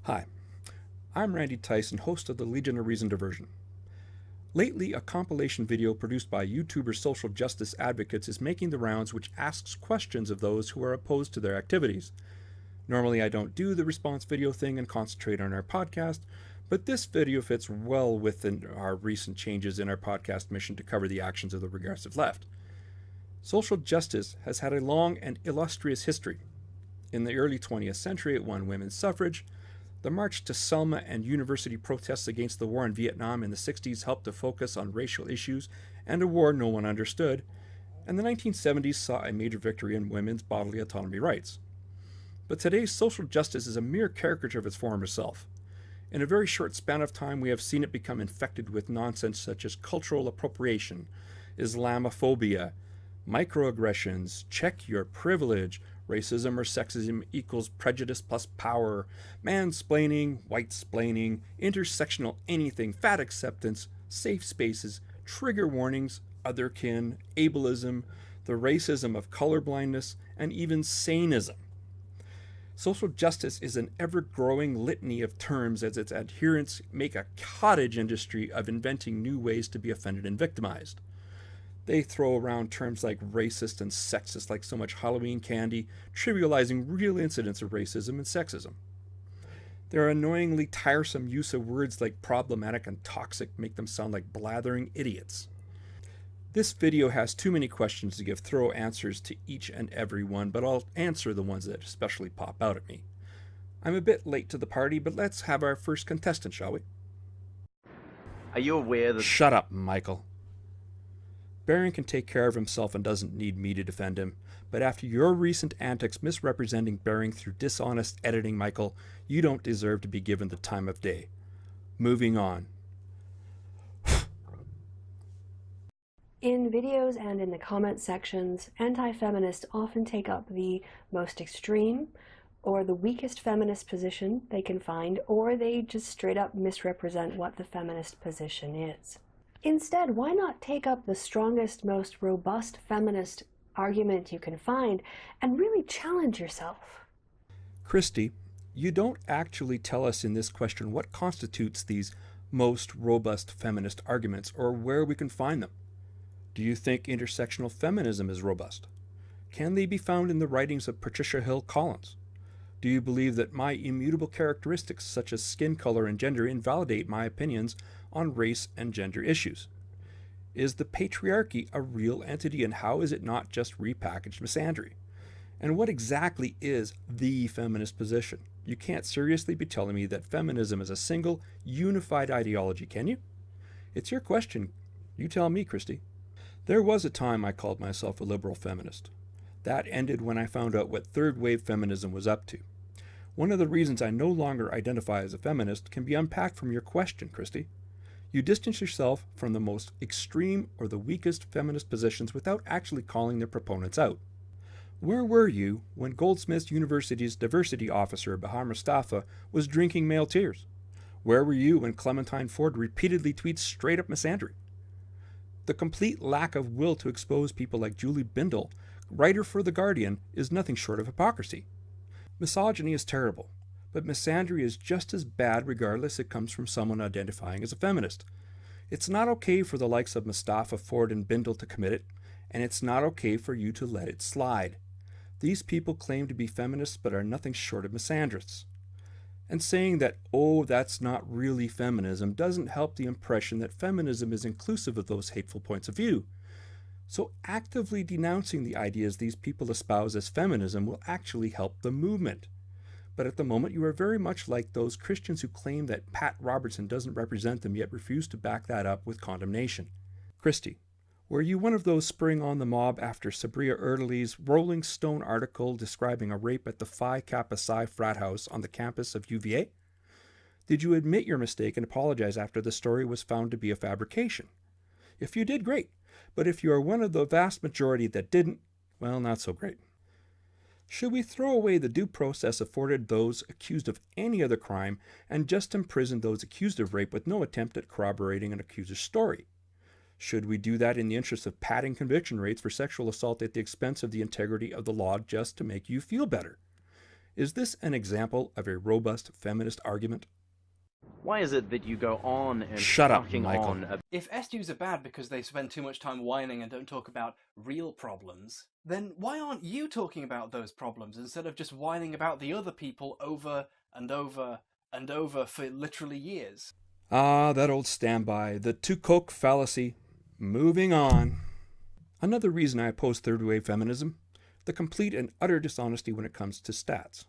Hi, I'm Randy Tyson, host of the Legion of Reason Diversion. Lately, a compilation video produced by YouTuber social justice advocates is making the rounds, which asks questions of those who are opposed to their activities. Normally, I don't do the response video thing and concentrate on our podcast, but this video fits well within our recent changes in our podcast mission to cover the actions of the regressive left. Social justice has had a long and illustrious history. In the early 20th century, it won women's suffrage. The march to Selma and university protests against the war in Vietnam in the 60s helped to focus on racial issues and a war no one understood, and the 1970s saw a major victory in women's bodily autonomy rights. But today's social justice is a mere caricature of its former self. In a very short span of time, we have seen it become infected with nonsense such as cultural appropriation, Islamophobia, microaggressions, check your privilege, racism or sexism equals prejudice plus power, mansplaining, white-splaining, intersectional anything, fat acceptance, safe spaces, trigger warnings, otherkin, ableism, the racism of colorblindness, and even saneism. Social justice is an ever-growing litany of terms as its adherents make a cottage industry of inventing new ways to be offended and victimized. They throw around terms like racist and sexist like so much Halloween candy, trivializing real incidents of racism and sexism. Their annoyingly tiresome use of words like problematic and toxic make them sound like blathering idiots. This video has too many questions to give thorough answers to each and every one, but I'll answer the ones that especially pop out at me. I'm a bit late to the party, but let's have our first contestant, shall we? Are you aware that... Shut up, Michael. Bering can take care of himself and doesn't need me to defend him, but after your recent antics misrepresenting Bering through dishonest editing, Michael, you don't deserve to be given the time of day. Moving on. In videos and in the comment sections, anti-feminists often take up the most extreme or the weakest feminist position they can find, or they just straight up misrepresent what the feminist position is. Instead, why not take up the strongest, most robust feminist argument you can find and really challenge yourself? Christy, you don't actually tell us in this question what constitutes these most robust feminist arguments or where we can find them. Do you think intersectional feminism is robust? Can they be found in the writings of Patricia Hill Collins? Do you believe that my immutable characteristics such as skin color and gender invalidate my opinions on race and gender issues? Is the patriarchy a real entity, and how is it not just repackaged misandry? And what exactly is the feminist position? You can't seriously be telling me that feminism is a single, unified ideology, can you? It's your question. You tell me, Christy. There was a time I called myself a liberal feminist. That ended when I found out what third-wave feminism was up to. One of the reasons I no longer identify as a feminist can be unpacked from your question, Christy. You distance yourself from the most extreme or the weakest feminist positions without actually calling their proponents out. Where were you when Goldsmiths University's diversity officer, Bahar Mustafa, was drinking male tears? Where were you when Clementine Ford repeatedly tweets straight-up misandry? The complete lack of will to expose people like Julie Bindel, writer for The Guardian, is nothing short of hypocrisy. Misogyny is terrible, but misandry is just as bad regardless it comes from someone identifying as a feminist. It's not okay for the likes of Mustafa, Ford, and Bindel to commit it, and it's not okay for you to let it slide. These people claim to be feminists but are nothing short of misandrists. And saying that, oh, that's not really feminism, doesn't help the impression that feminism is inclusive of those hateful points of view. So actively denouncing the ideas these people espouse as feminism will actually help the movement. But at the moment, you are very much like those Christians who claim that Pat Robertson doesn't represent them yet refuse to back that up with condemnation. Christy, were you one of those spurring on the mob after Sabria Erdely's Rolling Stone article describing a rape at the Phi Kappa Psi frat house on the campus of UVA? Did you admit your mistake and apologize after the story was found to be a fabrication? If you did, great. But if you are one of the vast majority that didn't, well, not so great. Should we throw away the due process afforded those accused of any other crime and just imprison those accused of rape with no attempt at corroborating an accuser's story? Should we do that in the interest of padding conviction rates for sexual assault at the expense of the integrity of the law just to make you feel better? Is this an example of a robust feminist argument? Why is it that you go on and Shut up, talking Michael. on If SJWs are bad because they spend too much time whining and don't talk about real problems, then why aren't you talking about those problems instead of just whining about the other people over and over and over for literally years? Ah, that old standby, the two-coke fallacy. Moving on. Another reason I oppose third-wave feminism, the complete and utter dishonesty when it comes to stats.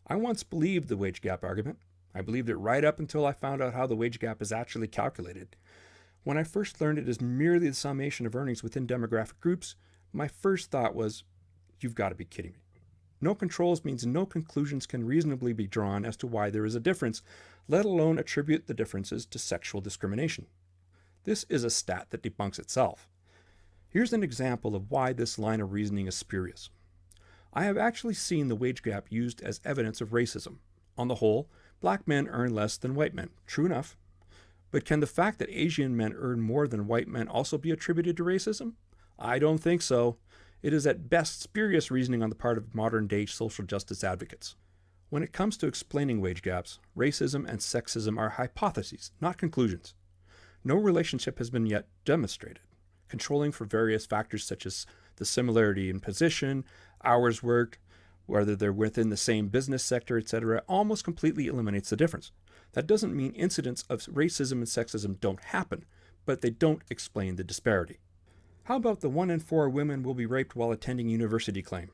I once believed the wage gap argument. I believed it right up until I found out how the wage gap is actually calculated. When I first learned it is merely the summation of earnings within demographic groups, my first thought was, you've got to be kidding me. No controls means no conclusions can reasonably be drawn as to why there is a difference, let alone attribute the differences to sexual discrimination. This is a stat that debunks itself. Here's an example of why this line of reasoning is spurious. I have actually seen the wage gap used as evidence of racism. On the whole, black men earn less than white men. True enough. But can the fact that Asian men earn more than white men also be attributed to racism? I don't think so. It is at best spurious reasoning on the part of modern-day social justice advocates. When it comes to explaining wage gaps, racism and sexism are hypotheses, not conclusions. No relationship has been yet demonstrated. Controlling for various factors such as the similarity in position, hours worked, whether they're within the same business sector, etc., almost completely eliminates the difference. That doesn't mean incidents of racism and sexism don't happen, but they don't explain the disparity. How about the 1 in 4 women will be raped while attending university claim?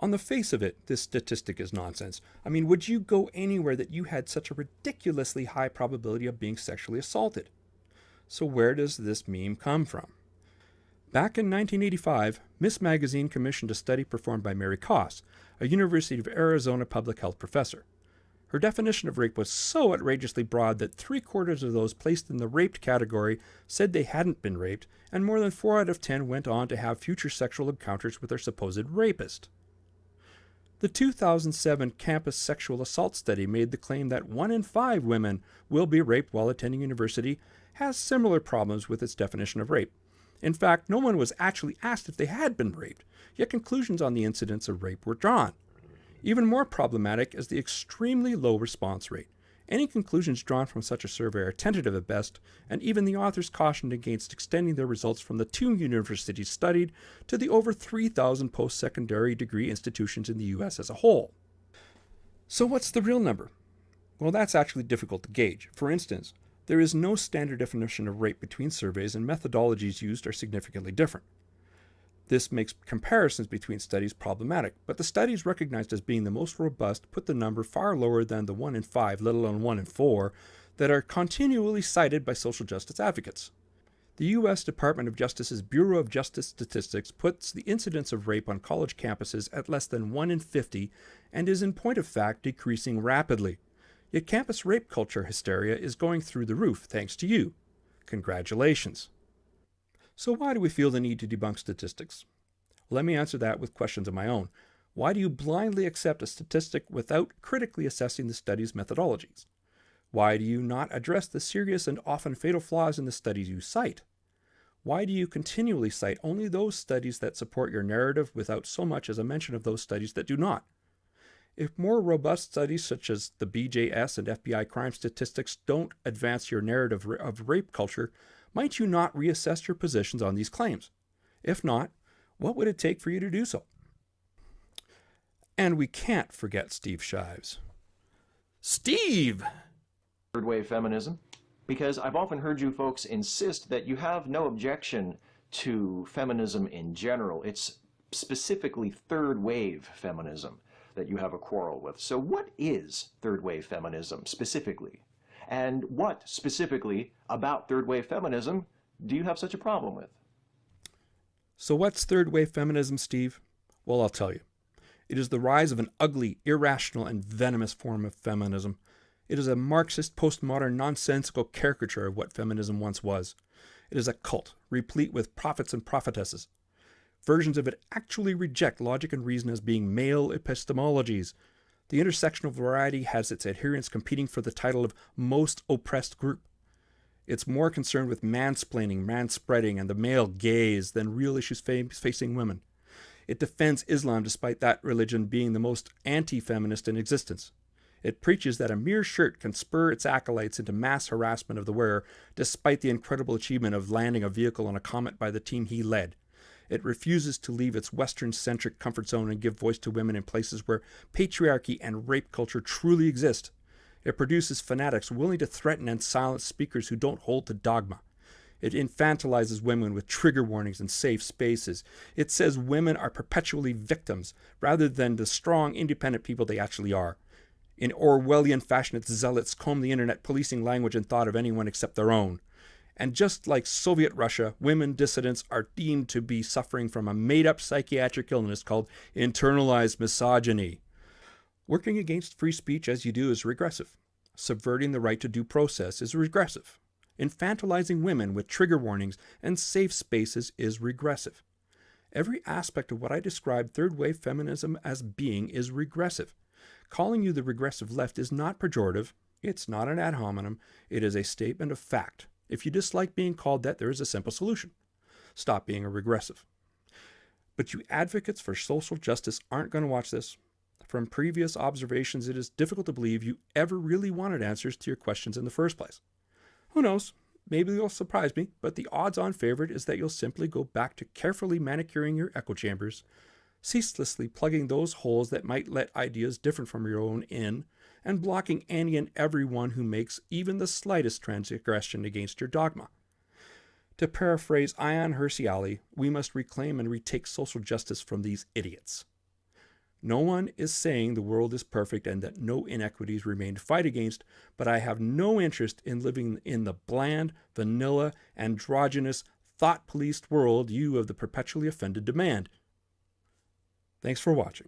On the face of it, this statistic is nonsense. I mean, would you go anywhere that you had such a ridiculously high probability of being sexually assaulted? So where does this meme come from? Back in 1985, Miss Magazine commissioned a study performed by Mary Koss, a University of Arizona public health professor. Her definition of rape was so outrageously broad that 3/4 of those placed in the raped category said they hadn't been raped, and more than 4 out of 10 went on to have future sexual encounters with their supposed rapist. The 2007 campus sexual assault study made the claim that 1 in 5 women will be raped while attending university has similar problems with its definition of rape. In fact, no one was actually asked if they had been raped, yet conclusions on the incidence of rape were drawn. Even more problematic is the extremely low response rate. Any conclusions drawn from such a survey are tentative at best, and even the authors cautioned against extending their results from the 2 universities studied to the over 3,000 post-secondary degree institutions in the U.S. as a whole. So what's the real number? Well, that's actually difficult to gauge. For instance, there is no standard definition of rape between surveys, and methodologies used are significantly different. This makes comparisons between studies problematic, but the studies recognized as being the most robust put the number far lower than the 1 in 5, let alone 1 in 4, that are continually cited by social justice advocates. The U.S. Department of Justice's Bureau of Justice Statistics puts the incidence of rape on college campuses at less than 1 in 50 and is in point of fact decreasing rapidly. Yet campus rape culture hysteria is going through the roof thanks to you. Congratulations. So why do we feel the need to debunk statistics? Let me answer that with questions of my own. Why do you blindly accept a statistic without critically assessing the study's methodologies? Why do you not address the serious and often fatal flaws in the studies you cite? Why do you continually cite only those studies that support your narrative without so much as a mention of those studies that do not? If more robust studies such as the BJS and FBI crime statistics don't advance your narrative of rape culture, might you not reassess your positions on these claims? If not, what would it take for you to do so? And we can't forget Steve Shives. Steve! Third wave feminism, because I've often heard you folks insist that you have no objection to feminism in general. It's specifically third wave feminism that you have a quarrel with. So what is third wave feminism specifically? And what specifically about third wave feminism do you have such a problem with? So what's third wave feminism, Steve? Well, I'll tell you. It is the rise of an ugly, irrational, and venomous form of feminism. It is a Marxist, postmodern, nonsensical caricature of what feminism once was. It is a cult, replete with prophets and prophetesses. Versions of it actually reject logic and reason as being male epistemologies. The intersectional variety has its adherents competing for the title of most oppressed group. It's more concerned with mansplaining, manspreading, and the male gaze than real issues facing women. It defends Islam despite that religion being the most anti-feminist in existence. It preaches that a mere shirt can spur its acolytes into mass harassment of the wearer, despite the incredible achievement of landing a vehicle on a comet by the team he led. It refuses to leave its Western-centric comfort zone and give voice to women in places where patriarchy and rape culture truly exist. It produces fanatics willing to threaten and silence speakers who don't hold to dogma. It infantilizes women with trigger warnings and safe spaces. It says women are perpetually victims, rather than the strong, independent people they actually are. In Orwellian fashion, its zealots comb the internet, policing language and thought of anyone except their own. And just like Soviet Russia, women dissidents are deemed to be suffering from a made-up psychiatric illness called internalized misogyny. Working against free speech as you do is regressive. Subverting the right to due process is regressive. Infantilizing women with trigger warnings and safe spaces is regressive. Every aspect of what I described third-wave feminism as being is regressive. Calling you the regressive left is not pejorative. It's not an ad hominem. It is a statement of fact. If you dislike being called that, there is a simple solution. Stop being a regressive. But you advocates for social justice aren't going to watch this. From previous observations, it is difficult to believe you ever really wanted answers to your questions in the first place. Who knows? Maybe you'll surprise me, but the odds-on favorite is that you'll simply go back to carefully manicuring your echo chambers, ceaselessly plugging those holes that might let ideas different from your own in, and blocking any and everyone who makes even the slightest transgression against your dogma. To paraphrase Ayaan Hirsi Ali, we must reclaim and retake social justice from these idiots. No one is saying the world is perfect and that no inequities remain to fight against, but I have no interest in living in the bland, vanilla, androgynous, thought-policed world you of the perpetually offended demand. Thanks for watching.